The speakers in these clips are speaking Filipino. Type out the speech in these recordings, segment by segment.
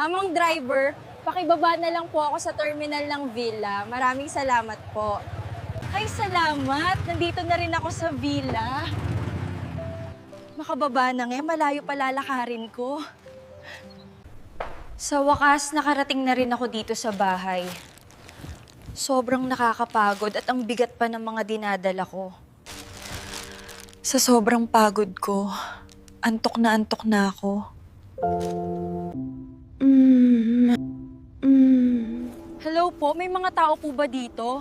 Mamang driver, pakibaba na lang po ako sa terminal ng villa. Maraming salamat po. Ay, salamat! Nandito na rin ako sa villa. Makababa na nga, malayo pa lalakarin ko. Sa wakas, nakarating na rin ako dito sa bahay. Sobrang nakakapagod at ang bigat pa ng mga dinadala ko. Sa sobrang pagod ko, antok na ako. Hello po, may mga tao po ba dito?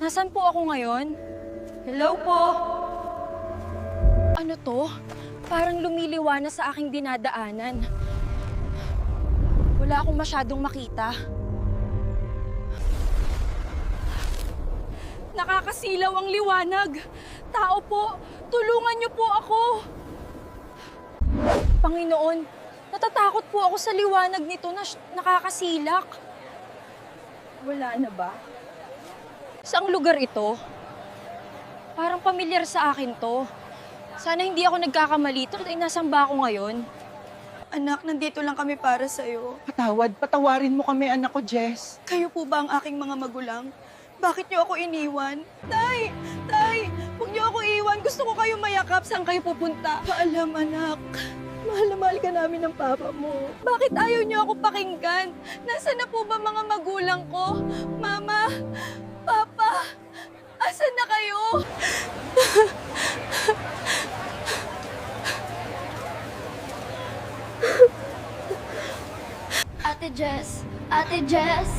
Nasaan po ako ngayon? Hello po? Ano to? Parang lumiliwanag sa aking dinadaanan. Wala akong masyadong makita. Nakakasilaw ang liwanag. Tao po, tulungan niyo po ako. Panginoon, natatakot po ako sa liwanag nito na nakakasilak. Wala na ba? Saang lugar ito? Parang pamilyar sa akin to. Sana hindi ako nagkakamali. Ay, nasaan ba ako ngayon? Anak, nandito lang kami para sa'yo. Patawarin mo kami, anak ko, Jess. Kayo po ba ang aking mga magulang? Bakit niyo ako iniwan? Tay! Tay! Huwag niyo ako iwan. Gusto ko kayo mayakap. Saan kayo pupunta? Paalam, anak. Mahal na mahal ka namin ng papa mo. Bakit ayaw niyo ako pakinggan? Nasaan na po ba mga magulang ko? Mama! Papa! Asan na kayo? Ate Jess! Ate Jess!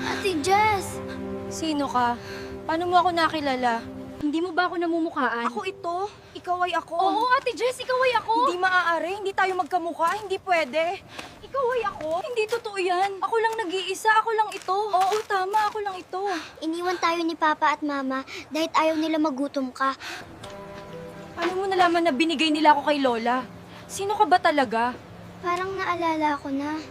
Ate Jess! Sino ka? Paano mo ako nakilala? Hindi mo ba ako namumukhaan? Ako ito. Ikaw ay ako. Oo, Ate Jess, ikaw ay ako! Hindi maaari. Hindi tayo magkamukha. Hindi pwede. Ikaw ay ako. Hindi totoo yan. Ako lang nag-iisa. Ako lang ito. Oo, tama. Ako lang ito. Iniwan tayo ni Papa at Mama dahil ayaw nila magutom ka. Paano mo nalaman na binigay nila ako kay Lola? Sino ka ba talaga? Parang naalala ko na.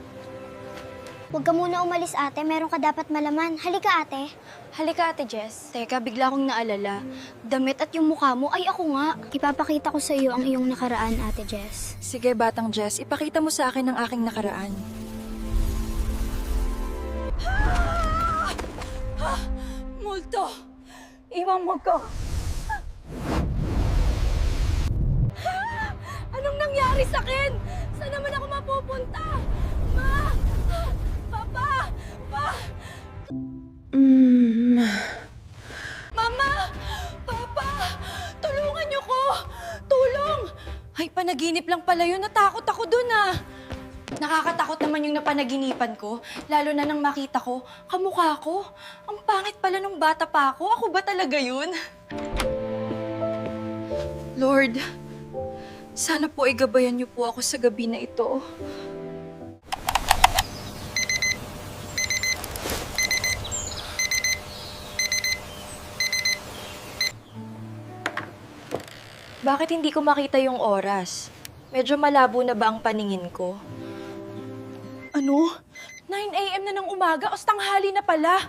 Huwag ka muna umalis, ate. Meron ka dapat malaman. Halika, ate. Halika, Ate Jess. Teka, bigla akong naalala. Damit at yung mukha mo ay ako nga. Ipapakita ko sa iyo ang iyong nakaraan, Ate Jess. Sige, Batang Jess. Ipakita mo sa akin ang aking nakaraan. Multo! Iwan mo ko! Anong nangyari sa akin? Saan naman ako mapupunta? Ma! Papa! Pa! Mama! Papa! Tulungan niyo ko! Tulong! Ay, panaginip lang pala yun. Natakot ako dun ah. Nakakatakot naman yung napanaginipan ko. Lalo na nang makita ko, kamukha ko. Ang pangit pala nung bata pa ako. Ako ba talaga yun? Lord, sana po igabayan niyo po ako sa gabi na ito. Bakit hindi ko makita yung oras? Medyo malabo na ba ang paningin ko? Ano? 9 a.m. na ng umaga? O tanghali na pala?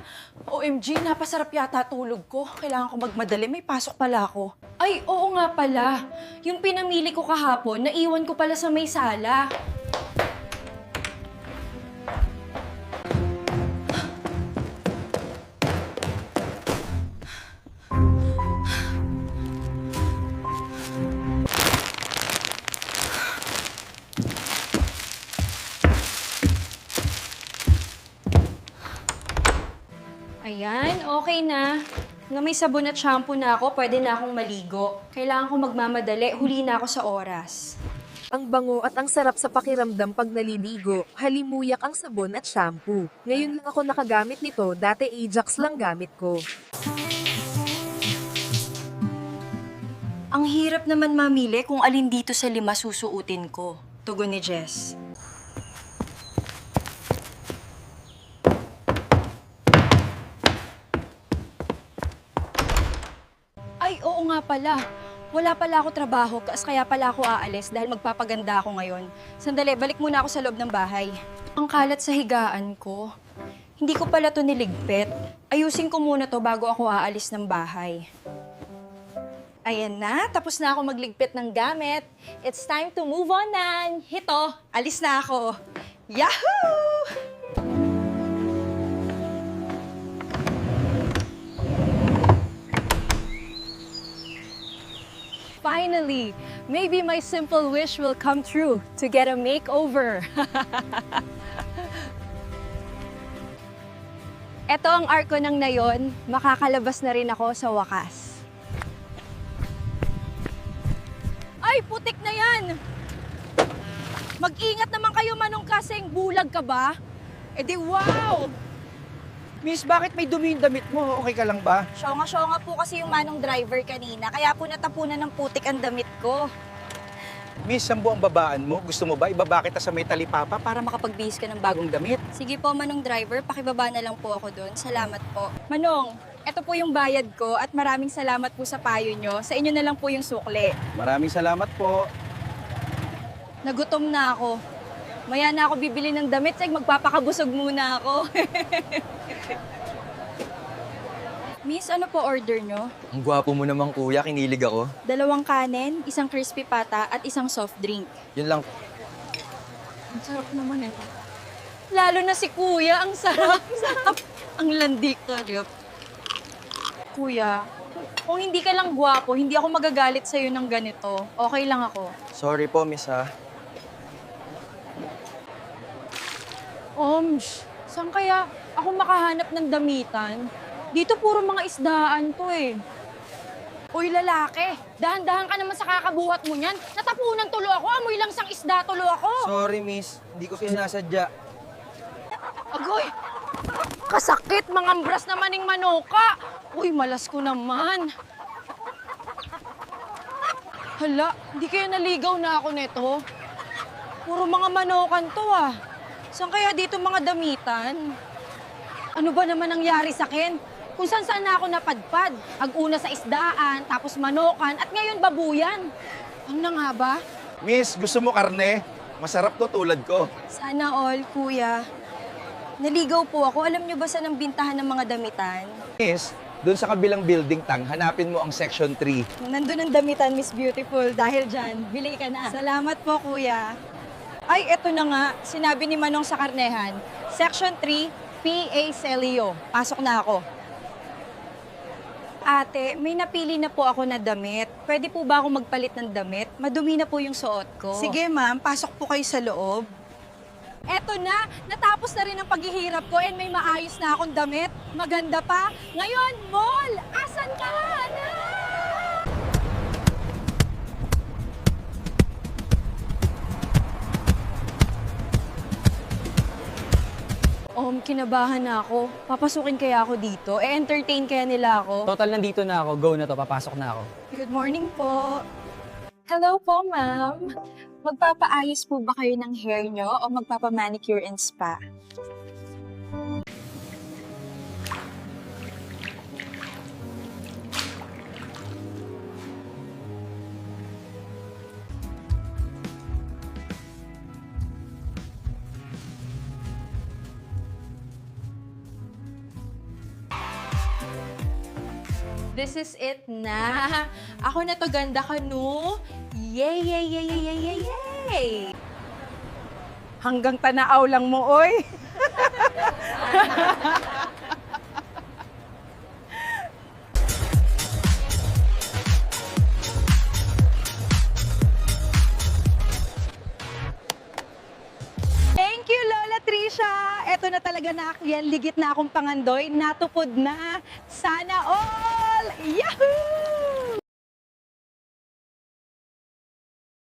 OMG, napasarap yata tulog ko. Kailangan ko magmadali. May pasok pala ako. Ay, oo nga pala. Yung pinamili ko kahapon, naiwan ko pala sa may sala. Ayan, okay na. Na may sabon at shampoo na ako, pwede na akong maligo. Kailangan ko magmamadali, huli na ako sa oras. Ang bango at ang sarap sa pakiramdam pag naliligo. Halimuyak ang sabon at shampoo. Ngayon lang ako nakagamit nito, dati Ajax lang gamit ko. Ang hirap naman mamili kung alin dito sa 5 susuotin ko. Tugon ni Jess. Ay, oo nga pala. Wala pala ako trabaho, kaya pala ako aalis dahil magpapaganda ako ngayon. Sandali, balik muna ako sa loob ng bahay. Ang kalat sa higaan ko. Hindi ko pala to niligpit. Ayusin ko muna to bago ako aalis ng bahay. Ayan na, tapos na ako magligpit ng gamit. It's time to move on, Nan. Hito, alis na ako. Yahoo! Finally, maybe my simple wish will come true to get a makeover. Ito ang arko ng nayon, makakalabas na rin ako sa wakas. Ay, putik na yan! Mag-ingat naman kayo, Manong, kasing bulag ka ba? Eh di wow! Miss, bakit may dumi yung damit mo? Okay ka lang ba? Syonga-syonga po kasi yung Manong driver kanina, kaya po natapunan ng putik ang damit ko. Miss, sambo ang babaan mo. Gusto mo ba ibaba kita sa may talipapa para Makapagbihis ka ng bagong damit? Sige po, Manong driver, pakibaba na lang po ako doon. Salamat po. Manong, ito po yung bayad ko at maraming salamat po sa payo nyo. Sa inyo na lang po yung sukli. Maraming salamat po. Nagutom na ako. Maya na ako bibili ng damit, magpapakabusog muna ako. Miss, ano po order nyo? Ang gwapo mo naman kuya, kinilig ako. 2 kanin, 1 crispy pata at 1 soft drink. Yun lang. Ang sarap naman eh. Lalo na si Kuya, ang sarap. Sarap. Ang landi ka, Rip. Kuya, kung hindi ka lang gwapo, hindi ako magagalit sa'yo ng ganito. Okay lang ako. Sorry po, miss ha. Saan kaya ako makahanap ng damitan? Dito puro mga isdaan to eh. Uy, lalaki, dahan-dahan ka naman sa kakabuhat mo niyan. Natapunan tulo ako, amoy lang sang isda tulo ako. Sorry miss, hindi ko sinasadya. Agoy! Kasakit, mangambras naman ng manoka. Uy, malas ko naman. Hala, hindi kaya naligaw na ako nito. Puro mga manokan to ah. Saan kaya dito mga damitan? Ano ba naman nangyari sa akin? Kung saan na ako napadpad. Ag-una sa isdaan, tapos manokan, at ngayon babuyan. Ano na nga ba? Miss, gusto mo karne? Masarap to tulad ko. Sana all, kuya. Naligaw po ako. Alam niyo ba saan ang bintahan ng mga damitan? Miss, doon sa kabilang building tang, hanapin mo ang section 3. Nandun ang damitan, Miss Beautiful. Dahil dyan, bili ka na. Salamat po, kuya. Ay, eto na nga. Sinabi ni Manong sa karnehan. Section 3, P.A. Celio. Pasok na ako. Ate, may napili na po ako na damit. Pwede po ba ako magpalit ng damit? Madumi na po yung suot ko. Sige ma'am, pasok po kayo sa loob. Eto na, natapos na rin ang paghihirap ko and may maayos na akong damit. Maganda pa. Ngayon, mall! Asan ka? Na? Kinabahan na ako. Papasukin kaya ako dito? E-entertain kaya nila ako? Total, nandito na ako. Go na to. Papasok na ako. Good morning po. Hello po, ma'am. Magpapaayos po ba kayo ng hair nyo o magpapamanicure and spa? This is it na. Ako na to, ganda ka, no? Yay, yay, yay, yay, yay, yay, yay! Hanggang tanaaw lang mo, oy. Thank you, Lola Trisha! Eto na talaga na, yan, ligit na akong pangandoy. Natupod na. Sana all! Yahoo!